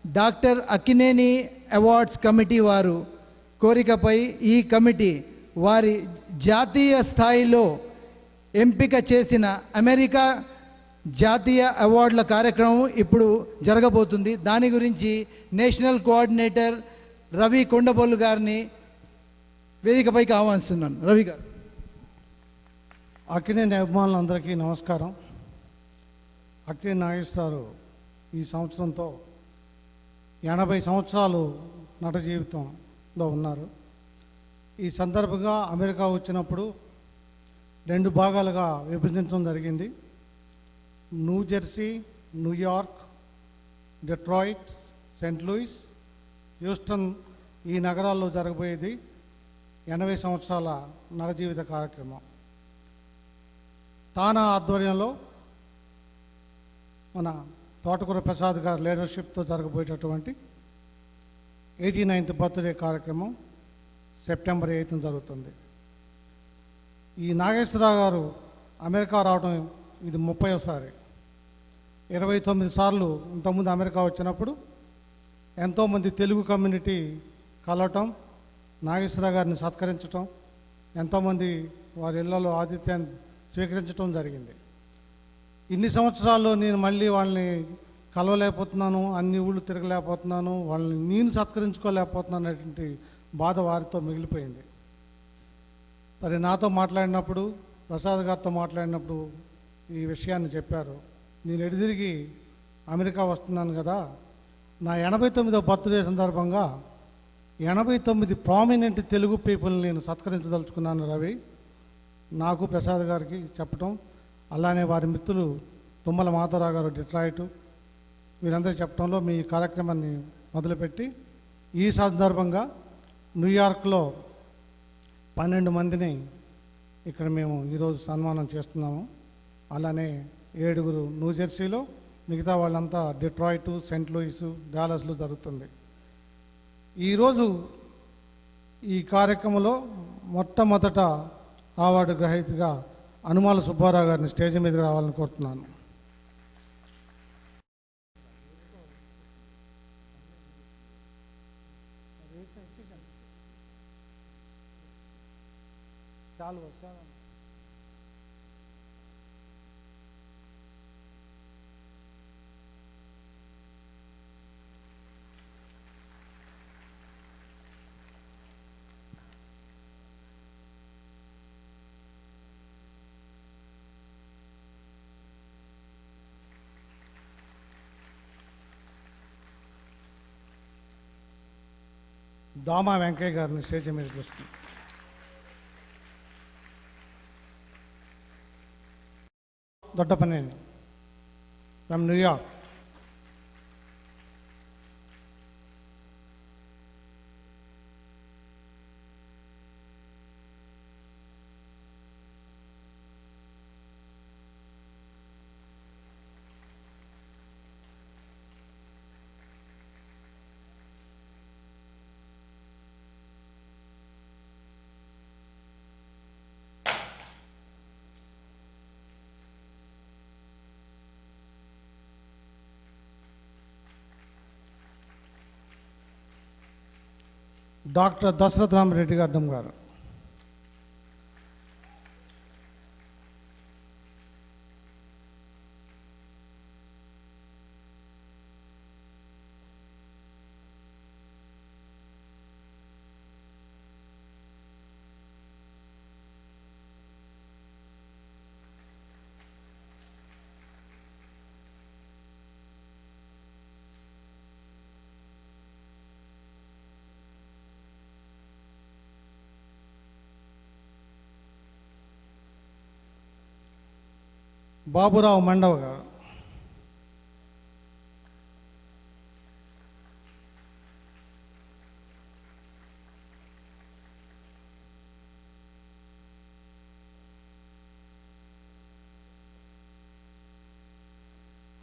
Doctor Akkineni awards committee వారు కోరికపై ఈ committee వారి జాతీయ స్థాయిలో ఎంపిక చేసిన అమెరికా జాతీయ అవార్డుల కార్యక్రమం ఇప్పుడు జరగబోతుంది. దాని గురించి నేషనల్ కోఆర్డినేటర్ రవి కొండబోలు గారిని వేదికపైకి ఆహ్వానిస్తున్నాను. రవి గారు. అక్కినేని అభిమానులందరికీ నమస్కారం. అక్కినేని నాగేశ్వరరావు ఈ సంవత్సరంతో 80 సంవత్సరాలు నట జీవితంలో ఉన్నారు. ఈ సందర్భంగా అమెరికా వచ్చినప్పుడు 2 భాగాలుగా విభజించడం జరిగింది. New Jersey, New York, Detroit, Saint Louis, Houston ఈ నగరాల్లో జరగబోయేది 80 సంవత్సరాల నట జీవిత కార్యక్రమం. తానా ఆధ్వర్యంలో మన తోటకూర ప్రసాద్ గారి లీడర్షిప్తో జరగబోయేటటువంటి 89th బర్త్డే కార్యక్రమం సెప్టెంబర్ 8న జరుగుతుంది. ఈ నాగేశ్వరరావు గారు అమెరికా రావడం ఇది 30వసారి. 29 సార్లు ఇంతకుముందు అమెరికా వచ్చినప్పుడు ఎంతోమంది తెలుగు కమ్యూనిటీ కలవటం, నాగేశ్వరరావు గారిని సత్కరించటం, ఎంతోమంది వారి ఇళ్లలో ఆతిథ్యాన్ని స్వీకరించడం జరిగింది. ఇన్ని సంవత్సరాల్లో నేను మళ్ళీ వాళ్ళని కలవలేకపోతున్నాను, అన్ని ఊళ్ళు తిరగలేకపోతున్నాను, వాళ్ళని నేను సత్కరించుకోలేకపోతున్నాను అనేటువంటి బాధ వారితో మిగిలిపోయింది. సరే, నాతో మాట్లాడినప్పుడు, ప్రసాద్ గారితో మాట్లాడినప్పుడు ఈ విషయాన్ని చెప్పారు. నేను ఎడిదిరిగి అమెరికా వస్తున్నాను కదా, నా 89వ బర్త్డే సందర్భంగా 89 ప్రామినెంట్ తెలుగు పీపుల్ని నేను సత్కరించదలుచుకున్నాను రవి. నాకు ప్రసాద్ గారికి చెప్పటం, అలానే వారి మిత్రులు తుమ్మల మాధవరావు గారు డెట్రాయిట్, వీరందరూ చెప్పడంలో మీ కార్యక్రమాన్ని మొదలుపెట్టి ఈ సందర్భంగా న్యూయార్క్లో 12 మందిని ఇక్కడ మేము ఈరోజు సన్మానం చేస్తున్నాము. అలానే 7 న్యూజెర్సీలో, మిగతా వాళ్ళంతా డెట్రాయిట్, సెయింట్ లూయిస్, డాలస్లో జరుగుతుంది. ఈరోజు ఈ కార్యక్రమంలో మొట్టమొదట అవార్డు గ్రహీతగా అనుమాల సుబ్బారావు గారిని స్టేజ్ మీదకి రావాలని కోరుతున్నాను. దామా వెంకయ్య గారిని స్టేజ్ మీద చూస్తున్నాం. Doddapaneni from New York. Doctor Dasharatha Ramareddy Gaddam garu. Baburao Mandava garu.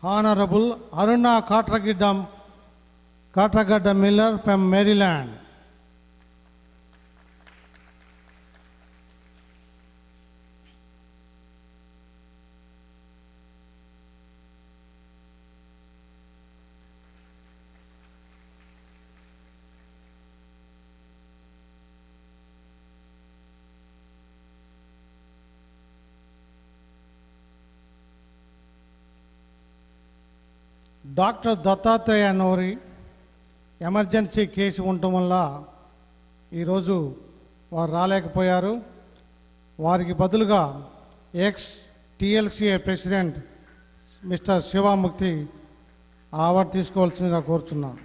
Honourable Aruna Katragadda Miller from Maryland. Doctor Dattatreya Nori emergency case ఉండటం వల్ల ఈరోజు వారు రాలేకపోయారు. వారికి బదులుగా ex TLCA president mister Shivamukti award తీసుకోవాల్సిందిగా కోరుచున్నాను.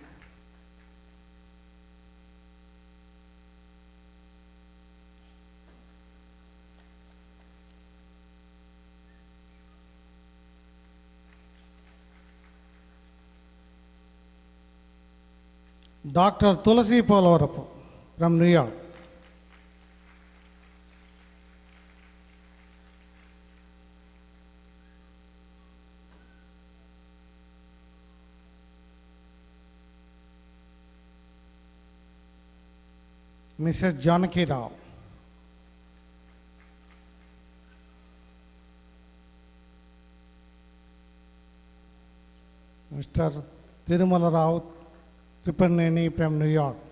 Doctor Tulasi Polavarapu from New York. Mrs Janakirao. Mister Tirumalarao Tripuraneni from New York.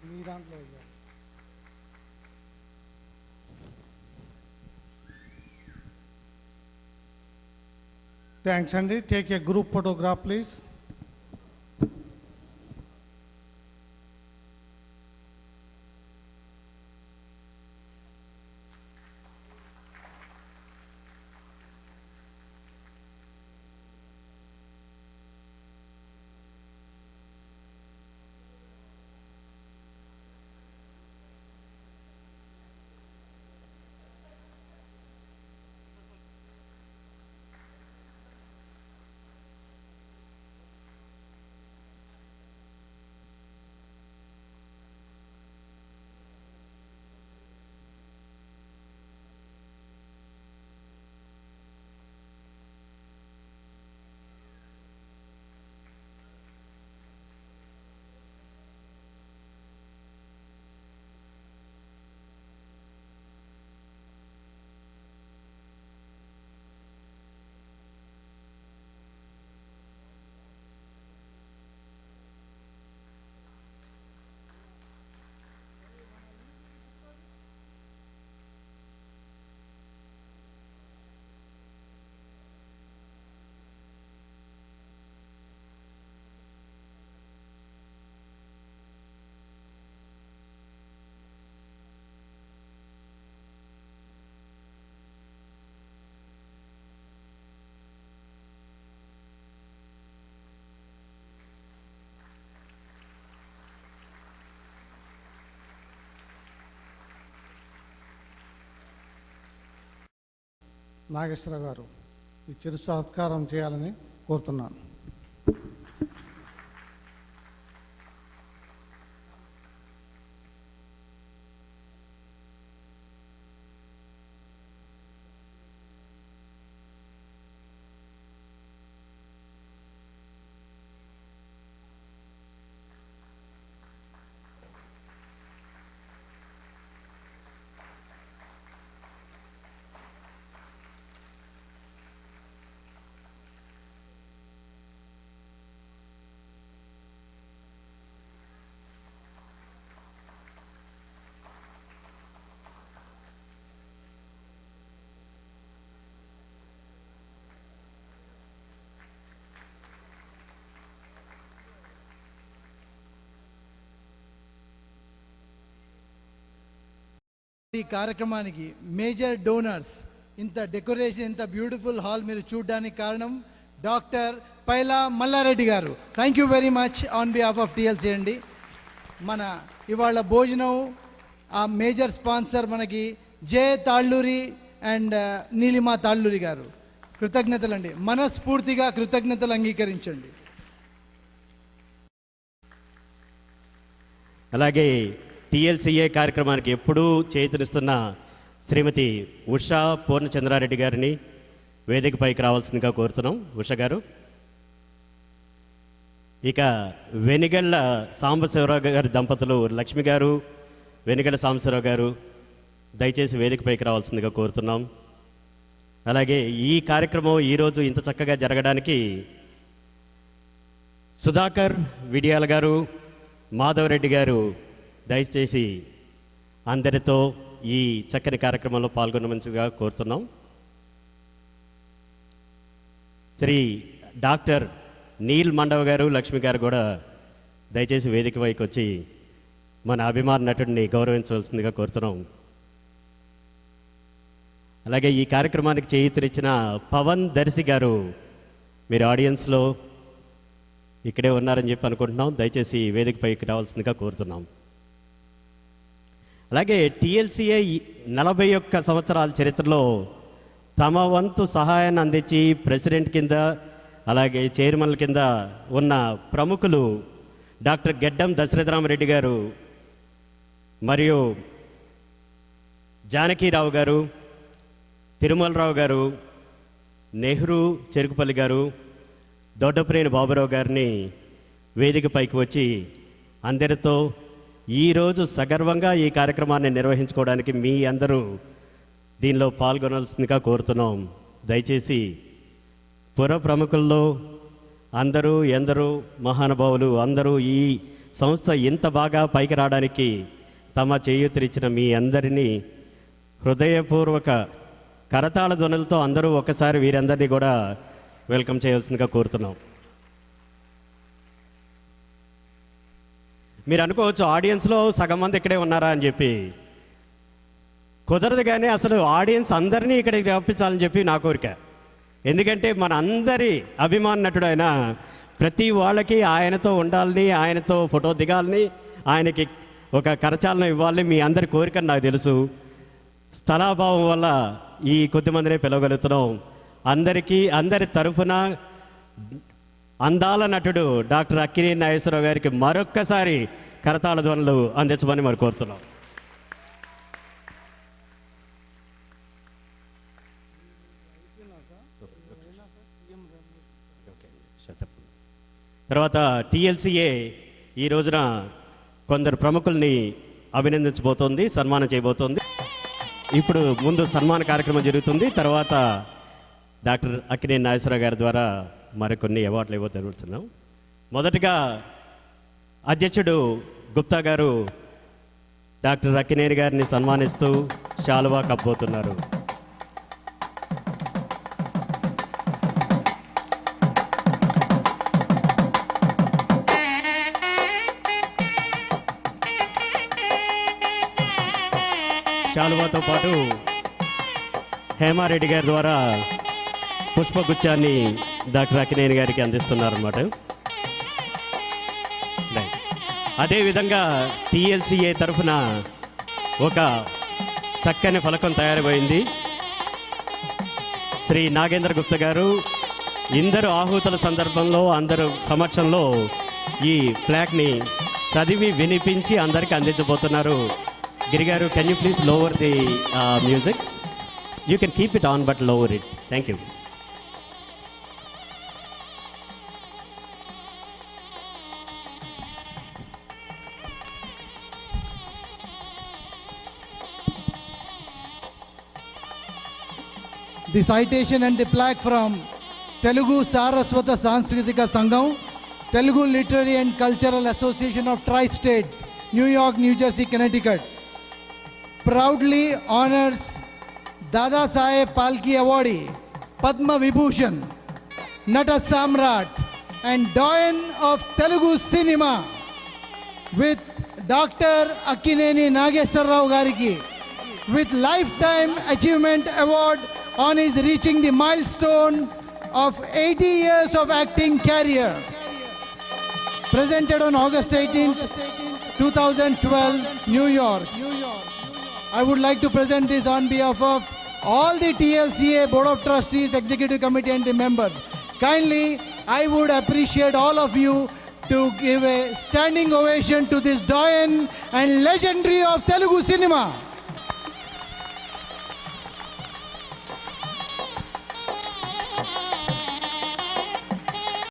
మీ దాంట్లో థ్యాంక్స్ అండి. Take a group photograph please. Nageswara garu ఈ చిరు సత్కారం చేయాలని కోరుతున్నాను. ఈ కార్యక్రమానికి మేజర్ డోనర్స్, ఇంత డెకరేషన్, ఇంత బ్యూటిఫుల్ హాల్ మీరు చూడడానికి కారణం డాక్టర్ పైలా మల్లారెడ్డి గారు. Thank you very much on behalf of TLC అండి. మన ఇవాళ భోజనం ఆ మేజర్ స్పాన్సర్ మనకి జే తాళ్ళూరి అండ్ నీలిమా తాళ్ళూరి గారు. కృతజ్ఞతలండి, మనస్ఫూర్తిగా కృతజ్ఞతలు అంగీకరించండి. అలాగే టిఎల్సిఏ కార్యక్రమానికి ఎప్పుడూ చేతునిస్తున్న శ్రీమతి ఉషా పూర్ణచంద్రారెడ్డి గారిని వేదికపైకి రావాల్సిందిగా కోరుతున్నాం. ఉషా గారు, ఇక వెనిగళ్ళ సాంబశివరావు గారి దంపతులు లక్ష్మి గారు, వెనిగళ్ళ సాంబశివరావు గారు దయచేసి వేదికపైకి రావాల్సిందిగా కోరుతున్నాం. అలాగే ఈ కార్యక్రమం ఈరోజు ఇంత చక్కగా జరగడానికి సుధాకర్ విడియాల గారు, మాధవరెడ్డి గారు దయచేసి అందరితో ఈ చక్కని కార్యక్రమంలో పాల్గొనమంచిగా కోరుతున్నాం. శ్రీ డాక్టర్ నీల్ మండవ్ గారు, లక్ష్మి గారు కూడా దయచేసి వేదిక పైకి వచ్చి మన అభిమాన నటుడిని గౌరవించవలసిందిగా కోరుతున్నాం. అలాగే ఈ కార్యక్రమానికి చేయూతనిచ్చిన పవన్ దర్శి గారు, మీరు ఆడియన్స్లో ఇక్కడే ఉన్నారని చెప్పి అనుకుంటున్నాం. దయచేసి వేదిక పైకి రావాల్సిందిగా కోరుతున్నాం. అలాగే టీఎల్సీఏ 41 సంవత్సరాల చరిత్రలో తమ వంతు సహాయాన్ని అందించి ప్రెసిడెంట్ కింద అలాగే చైర్మన్ల కింద ఉన్న ప్రముఖులు డాక్టర్ గెడ్డం దశరథరామరెడ్డి గారు మరియు జానకీరావు గారు, తిరుమలరావు గారు, నెహ్రూ చెరుకుపల్లి గారు, దొడ్డప్రేని బాబురావు గారిని వేదిక పైకి వచ్చి అందరితో ఈరోజు సగర్వంగా ఈ కార్యక్రమాన్ని నిర్వహించుకోవడానికి మీ అందరూ దీనిలో పాల్గొనాల్సిందిగా కోరుతున్నాం. దయచేసి పుర ప్రముఖుల్లో అందరూ ఎందరూ మహానుభావులు అందరూ ఈ సంస్థ ఇంత బాగా పైకి రావడానికి తమ చేయూతనిచ్చిన మీ అందరినీ హృదయపూర్వక కరతాళ ధ్వనులతో అందరూ ఒకసారి వీరందరినీ కూడా వెల్కమ్ చేయాల్సిందిగా కోరుతున్నాం. మీరు అనుకోవచ్చు ఆడియన్స్లో సగం మంది ఇక్కడే ఉన్నారా అని చెప్పి. కుదరదు, కానీ అసలు ఆడియన్స్ అందరినీ ఇక్కడికి రప్పించాలని చెప్పి నా కోరిక. ఎందుకంటే మన అందరి అభిమాన నటుడు ఆయన, ప్రతి వాళ్ళకి ఆయనతో ఉండాలని, ఆయనతో ఫోటో దిగాలని, ఆయనకి ఒక కరచాలనం ఇవ్వాలని మీ అందరి కోరిక నాకు తెలుసు. స్థలాభావం వల్ల ఈ కొద్దిమందినే పిలవగలుగుతున్నాం. అందరి తరఫున అందాల నటుడు డాక్టర్ అక్కినేని నాగేశ్వరరావు గారికి మరొక్కసారి కరతాళ ధ్వనులు అందించమని మరి కోరుతున్నాం. తర్వాత టీఎల్సీఏ ఈ రోజున కొందరు ప్రముఖుల్ని అభినందించబోతోంది, సన్మానం చేయబోతోంది. ఇప్పుడు ముందు సన్మాన కార్యక్రమం జరుగుతుంది. తర్వాత డాక్టర్ అక్కినేని నాగేశ్వరరావు గారి ద్వారా మరికొన్ని అవార్డులు ఇవ్వ జరుగుతున్నాం. మొదటగా అధ్యక్షుడు గుప్తా గారు డాక్టర్ అక్కినేని గారిని సన్మానిస్తూ శాలువా కప్పబోతున్నారు. శాలువాతో పాటు హేమారెడ్డి గారి ద్వారా పుష్పగుచ్చాన్ని డాక్టర్ అక్కినేని గారికి అందిస్తున్నారన్నమాట. అదేవిధంగా టీఎల్సీఏ తరఫున ఒక చక్కని ఫలకం తయారైపోయింది. శ్రీ నాగేంద్ర గుప్తా గారు ఇందరు ఆహుతుల సందర్భంలో అందరు సమక్షంలో ఈ ప్లాక్ని చదివి వినిపించి అందరికీ అందించబోతున్నారు. గిరిగారు, can you please lower the music? You can keep it on but lower it. Thank you. The citation and the plaque from Telugu Saraswata Sanskritika Sangam, Telugu Literary and Cultural Association of Tri-State, New York, New Jersey, Connecticut, proudly honors Dada Saheb Palki Awardee, Padma Vibhushan, Nata Samrat and Doyen of Telugu Cinema with Dr. Akkineni Nageswara Rao Gariki with Lifetime Achievement Award on his reaching the milestone of 80 years of acting career. Presented on August 18, 2012, New York. I would like to present this on behalf of all the TLCA Board of Trustees, Executive Committee and the members. Kindly, I would appreciate all of you to give a standing ovation to this doyen and legendary of Telugu cinema.